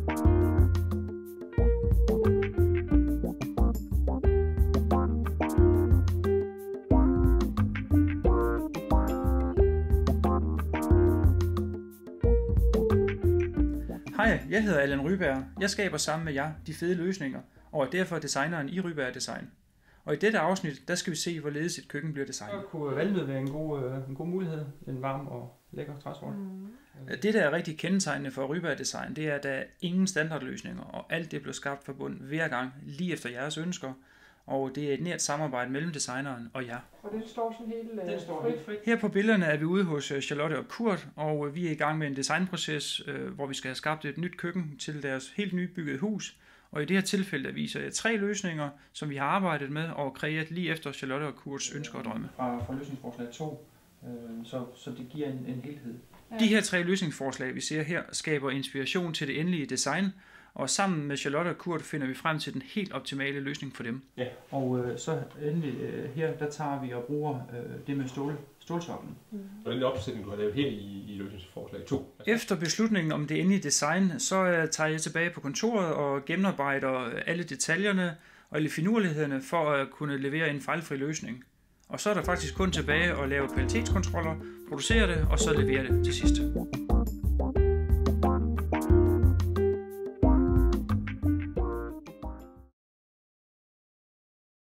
Hej, jeg hedder Allan Ryberg. Jeg skaber sammen med jer de fede løsninger, og er derfor designeren i Ryberg Design. Og i dette afsnit, der skal vi se, hvorledes et køkken bliver designet. Så kunne valmød være en god mulighed. En varm og lækker træsort. Det, der er rigtig kendetegnende for Ryberg Design, det er, at der er ingen standardløsninger, og alt det bliver skabt fra bund hver gang, lige efter jeres ønsker. Og det er et nært samarbejde mellem designeren og jer. Og den står sådan helt frit. Her på billederne er vi ude hos Charlotte og Kurt, og vi er i gang med en designproces, hvor vi skal have skabt et nyt køkken til deres helt nybyggede hus. Og i det her tilfælde der viser jeg 3 løsninger, som vi har arbejdet med og kreeret lige efter Charlotte og Kurts ønsker og drømme. Fra løsningsforslag 2, så det giver en helhed. De her 3 løsningsforslag, vi ser her, skaber inspiration til det endelige design, og sammen med Charlotte og Kurt finder vi frem til den helt optimale løsning for dem. Ja, og så endelig her, der tager vi og bruger det med stålsoklen. Og den opsætning, du har lavet her i løsningsforslag 2? Efter beslutningen om det endelige design, så tager jeg tilbage på kontoret og gennemarbejder alle detaljerne og alle finurlighederne for at kunne levere en fejlfri løsning. Og så er der faktisk kun tilbage at lave kvalitetskontroller, producere det og så levere det til sidst.